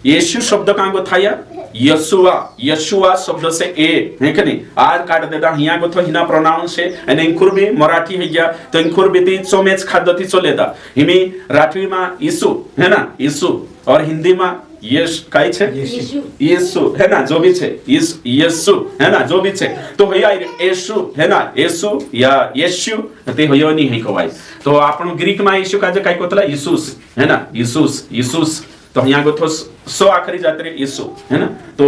यीशु शब्द कांगो थाया यशुआ शब्द से ए है कि नहीं आर काट देता हिया गो तो हिना प्रोनाउंस है एने इंकुर भी मराठी है गया तो इंकुर भी ती सोमेच खाद्यती चलेता हिमी राठवी में यीशु है ना यीशु और हिंदी में यश काई छे यीशु है ना जो भी छे यीशु है ना जो भी छे तो हया यीशु है ना यीशु या यीशु ते हयो नी है कोवाय तो आपण ग्रीक में यीशु काजे काई कोतला यीशुस है ना यीशुस तो यहाँ को तो सो आखरी जाते यीशु है ना तो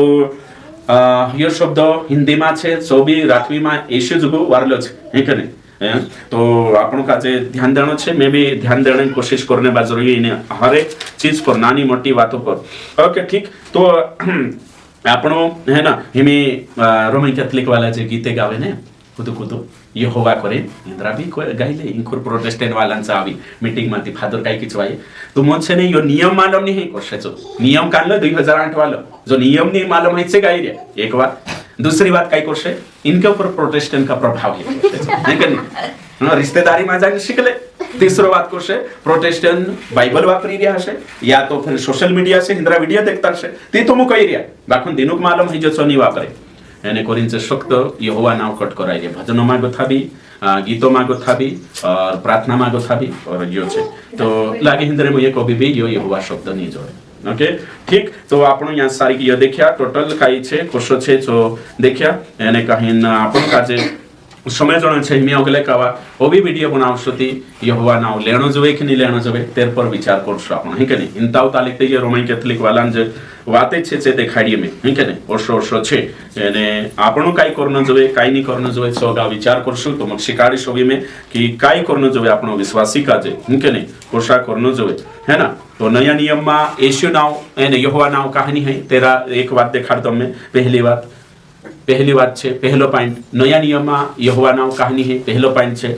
यो शब्द हिंदी में छे सो भी राठवी में यीशु जुगु वारलो छे है कि नहीं तो आपण का जे ध्यान देनो छे मैं भी ध्यान देने की कोशिश करने बाजू रही है हर एक चीज पर नानी मोटी बातों पर ओके ठीक तो आपणो है ना हिमी रोमन कैथोलिक वाला जे गीते गावे ने कुदु यहोवा करे इंद्रा भी गाइले इंकुर प्रोटेस्टेंट वालांचा आवी मीटिंग माती फादर काय किचवाय तो मन छे ने यो नियम मालूम नहीं कोशाचो नियम काढलो 2008 वालो जो नियम नहीं मालूम है से गाई रे एक बात दूसरी बात काय कोशे इनके ऊपर प्रोटेस्टेंट का प्रभाव है कि नहीं रिश्तेदारी में जाके शिकले तीसरो बात कोशे प्रोटेस्टेंट बाइबल वापरी रिया हशे या तो फिर सोशल मीडिया से हिंद्रा वीडियो देखता हशे ते तो मु कही रिया बाखुन दिनुक मालूम है जो सोनी वापरे એને કોરિન્થે શક્ત यहोवा नाव कट कराई भजनों मागो थाबी गीतों मागो थाबी और प्रार्थना मागो थाबी और यो छे तो लागे हिंदरे में ये कभी भी यो यहोवा शब्द नहीं जोड़े ओके ठीक तो आपण यहाँ सारी यो देखिया टोटल काई छे कोशो छे जो देखिया एने कहिन आपण काजे समय जण छे मी अगले कावा ओ भी वीडियो बनावशोती यहोवा नाव लेणो जोवे कि नहीं लेणो जोवे तेर पर विचार करशो आपण है कि नहीं इंताव तालिक ये रोमन कैथोलिक वालान जे वाते छे से देखाડીએ में है कि नहीं वर्षो छे एने आपणो काई करनो जोवे काई नहीं करनो जोवे सोगा विचार करशो तो मग शिकाडी शोवी में कि काई करनो जोवे आपणो विश्वासी काजे है कि नहीं कोशा करनो जोवे है ना तो नया नियम में यीशु नाव एने यहोवा नाव कहानी है तेरा एक बात देखाड़ दो मैं पहली बात छे पहलो पॉइंट नया नियम में यहोवा नाव कहानी है पहलो पॉइंट छे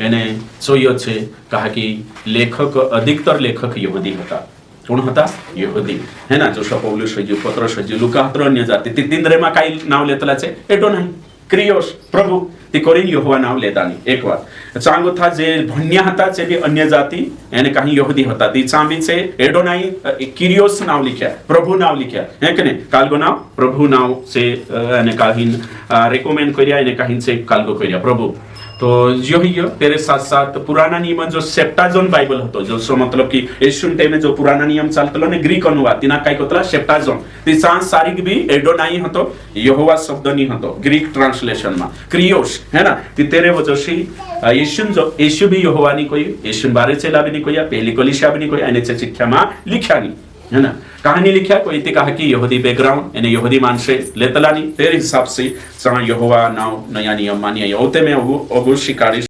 एने सोयो छे कहा कि लेखक अधिकतर लेखक यहूदी होता कोण होता यहूदी है ना जो पौलुस होजू पत्रस होजू लूका हत्र अन्य जाती ती तीनरे में काई नाव लेतला छे एटो नाही क्रियोस प्रभु ती कोरीन यहोवा नाव लेतानी एक बात चांगो था जे भण्या हता जे भी अन्य जाति एने कहीं यहूदी होता ती चांबी से एडोनाई क्रियोस नाव लिखा प्रभु नाव लिखा है कि नहीं कालगो नाव प्रभु नाव से एने कहीं रिकमेंड करिया एने कहीं से कालगो करिया प्रभु तो यो ही यो तेरे साथ साथ पुराना नियम जो सेप्टाजोन बाइबल होतो जो सो मतलब कि यीशु टाइम जो पुराना नियम चालतलो ने ग्रीक अनुवाद तिना काय कोतला सेप्टाजोन ती सांसारिक भी एडोनाई होतो यहोवा शब्द नहीं होतो ग्रीक ट्रांसलेशन में क्रियोस है ना ती तेरे वजहशी यीशु भी यहोवा नहीं कोई यीशु बारे चेला भी नहीं कोई पहली कलीसिया भी नहीं कोई अने चिट्ठा में लिखा नहीं है ना कहानी लिखा कोई ते कहा कि यहूदी बैकग्राउंड यानी यहूदी मानसे लेतलानी तेरे हिसाब से यहोवा नाव नया नियम मानिया योते में ओगो शिकारी